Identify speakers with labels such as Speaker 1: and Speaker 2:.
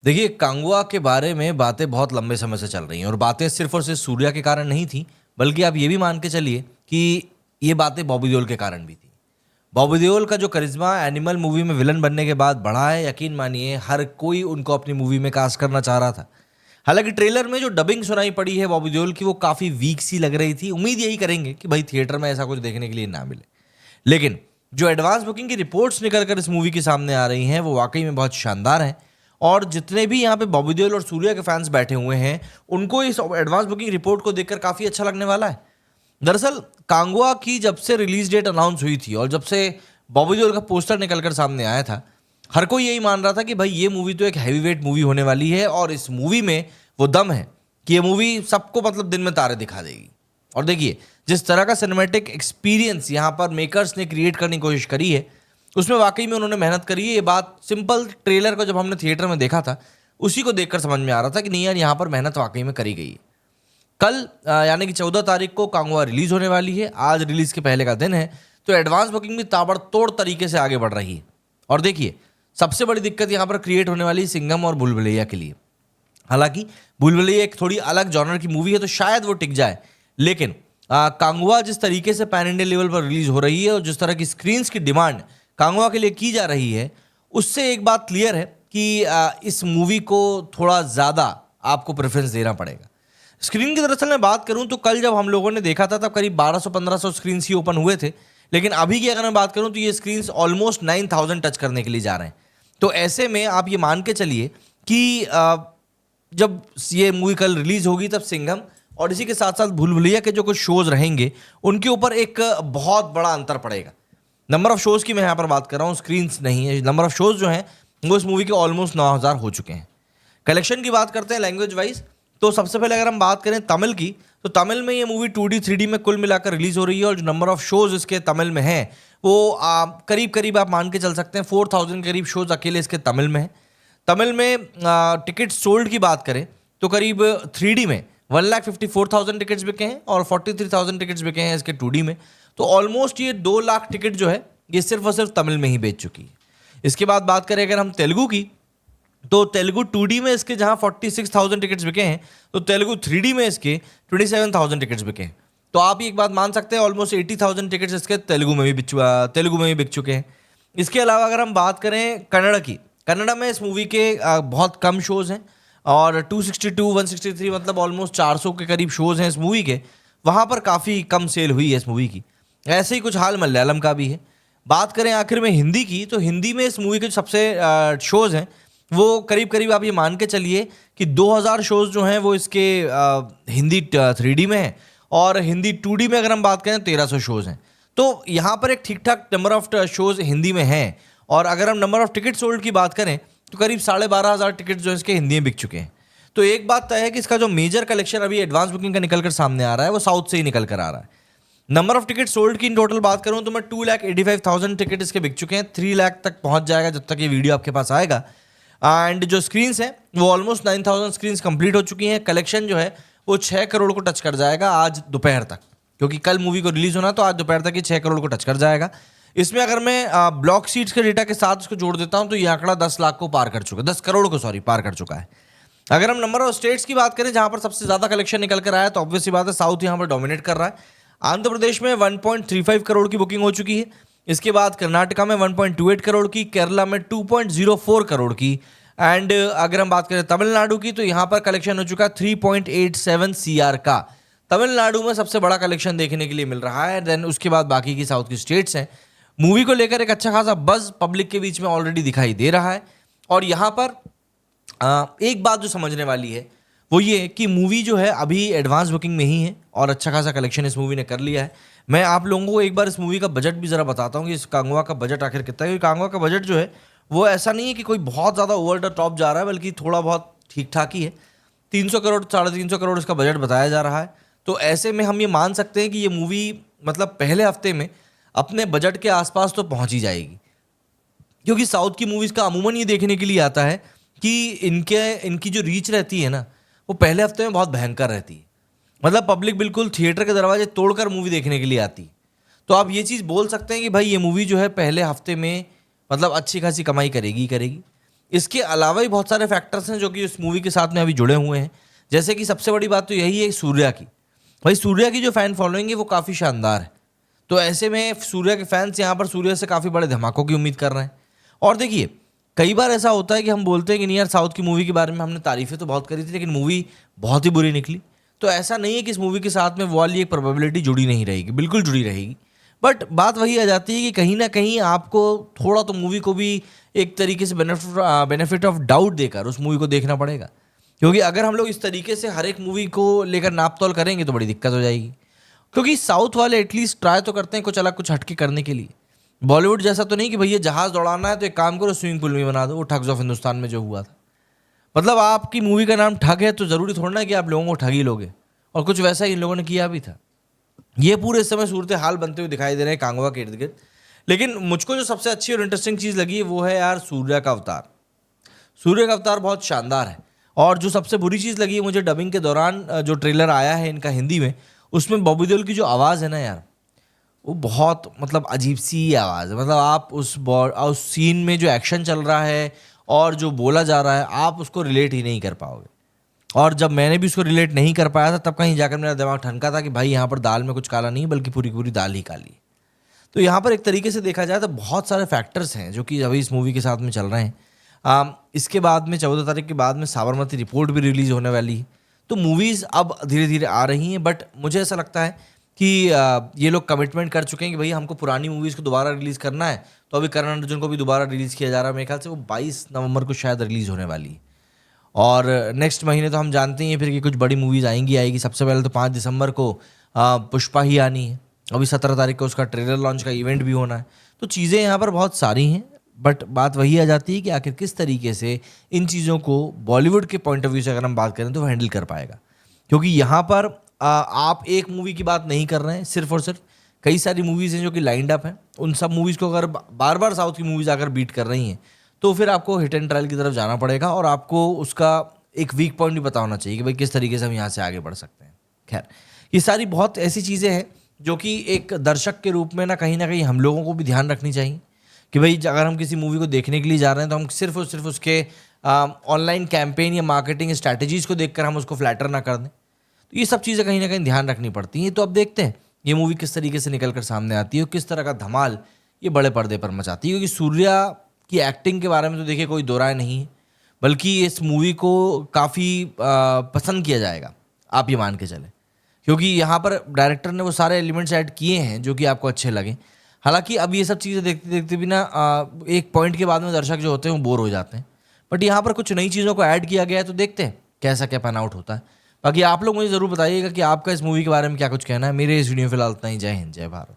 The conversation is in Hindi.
Speaker 1: देखिए, कांगवा के बारे में बातें बहुत लंबे समय से चल रही हैं और बातें सिर्फ़ और सिर्फ़ सूर्या के कारण नहीं थी, बल्कि आप ये भी मान के चलिए कि ये बातें बॉबी देओल के कारण भी थी। बॉबी देओल का जो करिश्मा एनिमल मूवी में विलन बनने के बाद बढ़ा है, यकीन मानिए हर कोई उनको अपनी मूवी में कास्ट करना चाह रहा था। हालाँकि ट्रेलर में जो डबिंग सुनाई पड़ी है बॉबी देओल की, वो काफ़ी वीक सी लग रही थी। उम्मीद यही करेंगे कि भाई थिएटर में ऐसा कुछ देखने के लिए ना मिले। लेकिन जो एडवांस बुकिंग की रिपोर्ट्स निकल कर इस मूवी के सामने आ रही हैं, वो वाक़ई में बहुत शानदार हैं। और जितने भी यहाँ पे बॉबी देओल और सूर्या के फैन्स बैठे हुए हैं, उनको इस एडवांस बुकिंग रिपोर्ट को देखकर काफ़ी अच्छा लगने वाला है। दरअसल कांगवा की जब से रिलीज़ डेट अनाउंस हुई थी और जब से बॉबी देओल का पोस्टर निकल कर सामने आया था, हर कोई यही मान रहा था कि भाई ये मूवी तो एक हैवीवेट मूवी होने वाली है और इस मूवी में वो दम है कि ये मूवी सबको मतलब दिन में तारे दिखा देगी। और देखिए, जिस तरह का सिनेमैटिक एक्सपीरियंस यहाँ पर मेकर्स ने क्रिएट करने की कोशिश करी है, उसमें वाक़ई में उन्होंने मेहनत करी है। ये बात सिंपल ट्रेलर को जब हमने थिएटर में देखा था, उसी को देखकर समझ में आ रहा था कि नहीं यार, यहाँ पर मेहनत वाक़ई में करी गई है। कल यानी कि 14 तारीख को कांगवा रिलीज़ होने वाली है। आज रिलीज़ के पहले का दिन है, तो एडवांस बुकिंग भी ताबड़तोड़ तरीके से आगे बढ़ रही है। और देखिए, सबसे बड़ी दिक्कत यहाँ पर क्रिएट होने वाली है सिंघम और भूल भुलैया के लिए। हालाँकि भूल भुलैया एक थोड़ी अलग जॉनर की मूवी है, तो शायद वो टिक जाए। लेकिन कांगवा जिस तरीके से पैन इंडिया लेवल पर रिलीज़ हो रही है और जिस तरह की स्क्रीन्स की डिमांड कांगवा के लिए की जा रही है, उससे एक बात क्लियर है कि इस मूवी को थोड़ा ज़्यादा आपको प्रेफ़रेंस देना पड़ेगा। स्क्रीन की दरअसल मैं बात करूँ तो कल जब हम लोगों ने देखा था तब करीब 1200-1500 स्क्रीन्स ही ओपन हुए थे। लेकिन अभी की अगर मैं बात करूँ तो ये स्क्रीन्स ऑलमोस्ट 9000 टच करने के लिए जा रहे हैं। तो ऐसे में आप ये मान के चलिए कि जब ये मूवी कल रिलीज़ होगी तब सिंघम और इसी के साथ-साथ भूल भुलैया के जो कुछ शोज़ रहेंगे, उनके ऊपर एक बहुत बड़ा अंतर पड़ेगा। नंबर ऑफ शोज़ की मैं यहाँ पर बात कर रहा हूँ, स्क्रीन्स नहीं है। नंबर ऑफ शोज़ जो हैं, वो इस मूवी के ऑलमोस्ट 9000 हो चुके हैं। कलेक्शन की बात करते हैं लैंग्वेज वाइज़, तो सबसे पहले अगर हम बात करें तमिल की, तो तमिल में ये मूवी 2D, 3D में कुल मिलाकर रिलीज़ हो रही है और जो नंबर ऑफ शोज़ इसके तमिल में हैं, वो करीब-करीब आप मान के चल सकते हैं 4000 करीब शोज़ अकेले इसके तमिल में हैं। तमिल में टिकट सोल्ड की बात करें, तो करीब 3D में 1,54,000 टिकट्स बिके हैं और 43,000 टिकट्स बिके हैं इसके 2D में। तो ऑलमोस्ट ये 2 लाख टिकट जो है, ये सिर्फ़ और सिर्फ तमिल में ही बेच चुकी है। इसके बाद बात करें अगर हम तेलुगु की, तो तेलुगु 2D में इसके जहाँ 46,000 टिकट्स बिके हैं, तो तेलुगु 3D में इसके 27,000 टिकट्स बिके हैं। तो आप ये एक बात मान सकते हैं ऑलमोस्ट 80,000 टिकट्स इसके तेलुगु में भी बिक चुके हैं। इसके अलावा अगर हम बात करें कन्नड़ की, कन्नड़ा में इस मूवी के बहुत कम शोज़ हैं और 262, 163 मतलब ऑलमोस्ट 400 के करीब शोज़ हैं इस मूवी के। वहाँ पर काफ़ी कम सेल हुई है इस मूवी की। ऐसे ही कुछ हाल मलयालम का भी है। बात करें आखिर में हिंदी की, तो हिंदी में इस मूवी के जो सबसे शोज़ हैं, वो करीब-करीब आप ये मान के चलिए कि 2000 शोज़ जो हैं वो इसके हिंदी 3D में हैं और हिंदी 2D में अगर हम बात करें 1300 शोज़ हैं। तो यहाँ पर एक ठीक-ठाक नंबर ऑफ शोज़ हिंदी में हैं और अगर हम नंबर ऑफ टिकट सोल्ड की बात करें, तो करीब 12,500 टिकट जो है इसके हिंदी में बिक चुके हैं। तो एक बात तय है कि इसका जो मेजर कलेक्शन अभी एडवांस बुकिंग का निकल कर सामने आ रहा है, वो साउथ से ही निकल कर आ रहा है। नंबर ऑफ टिकट सोल्ड की इन टोटल बात करूँ तो मैं 2,85,000 टिकट इसके बिक चुके हैं। 3 लाख तक पहुँच जाएगा जब तक ये वीडियो आपके पास आएगा। एंड जो स्क्रीन्स हैं वो ऑलमोस्ट 9000 स्क्रीन्स कंप्लीट हो चुकी हैं। कलेक्शन जो है वो 6 करोड़ को टच कर जाएगा आज दोपहर तक, क्योंकि कल मूवी को रिलीज़ होना तो आज दोपहर तक ये 6 करोड़ को टच कर जाएगा। इसमें अगर मैं ब्लॉक सीट्स के डेटा के साथ उसको जोड़ देता हूँ तो ये आंकड़ा 10 लाख को पार कर चुका है, 10 करोड़ को पार कर चुका है। अगर हम नंबर ऑफ स्टेट्स की बात करें जहाँ पर सबसे ज़्यादा कलेक्शन निकल कर आया, तो ऑब्वियस सी बात है साउथ यहाँ पर डोमिनेट कर रहा है। आंध्र प्रदेश में 1.35 करोड़ की बुकिंग हो चुकी है। इसके बाद कर्नाटका में 1.28 करोड़ की, केरला में 2.04 करोड़ की एंड अगर हम बात करें तमिलनाडु की, तो यहाँ पर कलेक्शन हो चुका है 3.87 CR का। तमिलनाडु में सबसे बड़ा कलेक्शन देखने के लिए मिल रहा है। देन उसके बाद बाकी की साउथ की स्टेट्स हैं। मूवी को लेकर एक अच्छा खासा बज़ पब्लिक के बीच में ऑलरेडी दिखाई दे रहा है और यहाँ पर एक बात जो समझने वाली है वो ये कि मूवी जो है अभी एडवांस बुकिंग में ही है और अच्छा खासा कलेक्शन इस मूवी ने कर लिया है। मैं आप लोगों को एक बार इस मूवी का बजट भी ज़रा बताता हूँ कि इस कांगवा का बजट आखिर कितना है। क्योंकि कांगवा का बजट जो है वो ऐसा नहीं है कि कोई बहुत ज़्यादा ओवर द टॉप जा रहा है, बल्कि थोड़ा बहुत ठीक ठाक ही है। 300 करोड़ 350 करोड़ इसका बजट बताया जा रहा है। तो ऐसे में हम ये मान सकते हैं कि ये मूवी मतलब पहले हफ्ते में अपने बजट के आसपास तो पहुंच ही जाएगी, क्योंकि साउथ की मूवीज़ का अमूमन ये देखने के लिए आता है कि इनकी जो रीच रहती है ना, वो पहले हफ्ते में बहुत भयंकर रहती है। मतलब पब्लिक बिल्कुल थिएटर के दरवाजे तोड़कर मूवी देखने के लिए आती है। तो आप ये चीज़ बोल सकते हैं कि भाई ये मूवी जो है पहले हफ्ते में मतलब अच्छी खासी कमाई करेगी ही करेगी। इसके अलावा भी बहुत सारे फैक्टर्स हैं जो कि इस मूवी के साथ में अभी जुड़े हुए हैं। जैसे कि सबसे बड़ी बात तो यही है सूर्या की। भाई सूर्या की जो फैन फॉलोइंग है वो काफ़ी शानदार है। तो ऐसे में सूर्या के फैंस यहाँ पर सूर्या से काफ़ी बड़े धमाकों की उम्मीद कर रहे हैं। और देखिए, कई बार ऐसा होता है कि हम बोलते हैं कि नहीं यार, साउथ की मूवी के बारे में हमने तारीफें तो बहुत करी थी लेकिन मूवी बहुत ही बुरी निकली। तो ऐसा नहीं है कि इस मूवी के साथ में वो वाली एक प्रोबेबिलिटी जुड़ी नहीं रहेगी, बिल्कुल जुड़ी रहेगी। बट बात वही आ जाती है कि कहीं ना कहीं आपको थोड़ा तो मूवी को भी एक तरीके से बेनिफिट ऑफ डाउट देकर उस मूवी को देखना पड़ेगा। क्योंकि अगर हम लोग इस तरीके से हर एक मूवी को लेकर नाप तोल करेंगे तो बड़ी दिक्कत हो जाएगी। क्योंकि साउथ वाले एटलीस्ट ट्राई तो करते हैं कुछ अलग, कुछ हटके करने के लिए। बॉलीवुड जैसा तो नहीं कि भैया जहाज दौड़ाना है तो एक काम करो स्विमिंग पूल में बना दो, वो ठग्स ऑफ हिंदुस्तान में जो हुआ था। मतलब आपकी मूवी का नाम ठग है तो ज़रूरी थोड़ा ना कि आप लोगों को ठग ही लोगे, और कुछ वैसा ही इन लोगों ने किया भी था। ये पूरे इस समय सूरत हाल बनते हुए दिखाई दे रहे हैं कांगवा के इर्द गिर्द। लेकिन मुझको जो सबसे अच्छी और इंटरेस्टिंग चीज़ लगी वो है यार सूर्या का अवतार। सूर्य का अवतार बहुत शानदार है। और जो सबसे बुरी चीज़ लगी है मुझे डबिंग के दौरान, जो ट्रेलर आया है इनका हिंदी में, उसमें बॉबी देओल की जो आवाज़ है ना यार, वो बहुत मतलब अजीब सी आवाज़ है। मतलब आप उस सीन में जो एक्शन चल रहा है और जो बोला जा रहा है आप उसको रिलेट ही नहीं कर पाओगे। और जब मैंने भी उसको रिलेट नहीं कर पाया था तब कहीं जाकर मेरा दिमाग ठनका था कि भाई यहाँ पर दाल में कुछ काला नहीं बल्कि पूरी पूरी दाल ही काली है। तो यहाँ पर एक तरीके से देखा जाए तो बहुत सारे फैक्टर्स हैं जो कि अभी इस मूवी के साथ में चल रहे हैं। इसके बाद में 14 तारीख के बाद में साबरमती रिपोर्ट भी रिलीज़ होने वाली है। तो मूवीज़ अब धीरे धीरे आ रही हैं। बट मुझे ऐसा लगता है कि ये लोग कमिटमेंट कर चुके हैं कि भाई हमको पुरानी मूवीज़ को दोबारा रिलीज़ करना है। तो अभी करण अर्जुन को भी दोबारा रिलीज़ किया जा रहा है। मेरे ख्याल से वो 22 नवंबर को शायद रिलीज़ होने वाली है। और नेक्स्ट महीने तो हम जानते ही हैं फिर कि कुछ बड़ी मूवीज़ आएगी। सबसे पहले तो 5 दिसंबर को पुष्पा ही आनी है। अभी 17 तारीख को उसका ट्रेलर लॉन्च का इवेंट भी होना है। तो चीज़ें यहाँ पर बहुत सारी हैं। बट बात वही आ जाती है कि आखिर किस तरीके से इन चीज़ों को बॉलीवुड के पॉइंट ऑफ व्यू से अगर हम बात करें तो वो हैंडल कर पाएगा। क्योंकि यहाँ पर आप एक मूवी की बात नहीं कर रहे हैं सिर्फ और सिर्फ, कई सारी मूवीज़ हैं जो कि लाइंड अप हैं। उन सब मूवीज़ को अगर बार बार साउथ की मूवीज़ आकर बीट कर रही हैं तो फिर आपको हिट एंड ट्रायल की तरफ जाना पड़ेगा और आपको उसका एक वीक पॉइंट भी पता होना चाहिए कि भाई किस तरीके से हम यहाँ से आगे बढ़ सकते हैं। खैर, ये सारी बहुत ऐसी चीज़ें हैं जो कि एक दर्शक के रूप में ना कहीं हम लोगों को भी ध्यान रखनी चाहिए कि भाई अगर हम किसी मूवी को देखने के लिए जा रहे हैं तो हम सिर्फ और सिर्फ उसके ऑनलाइन कैंपेन या मार्केटिंग स्ट्रैटेजीज़ को देखकर हम उसको फ्लैटर ना कर दें। तो ये सब चीज़ें कहीं ना कहीं ध्यान रखनी पड़ती हैं। तो अब देखते हैं ये मूवी किस तरीके से निकल कर सामने आती है और किस तरह का धमाल ये बड़े पर्दे पर मचाती है। क्योंकि सूर्या की एक्टिंग के बारे में तो देखिए कोई दो राय नहीं है, बल्कि इस मूवी को काफ़ी पसंद किया जाएगा, आप ये मान के चलें। क्योंकि यहाँ पर डायरेक्टर ने वो सारे एलिमेंट्स ऐड किए हैं जो कि आपको अच्छे लगें। हालांकि अब ये सब चीज़ें देखते देखते भी ना एक पॉइंट के बाद में दर्शक जो होते हैं वो बोर हो जाते हैं। बट यहाँ पर कुछ नई चीज़ों को ऐड किया गया है तो देखते हैं कैसा क्या पैन आउट होता है। बाकी आप लोग मुझे ज़रूर बताइएगा कि आपका इस मूवी के बारे में क्या कुछ कहना है। मेरे इस वीडियो में फिलहाल इतना ही। जय हिंद, जय भारत।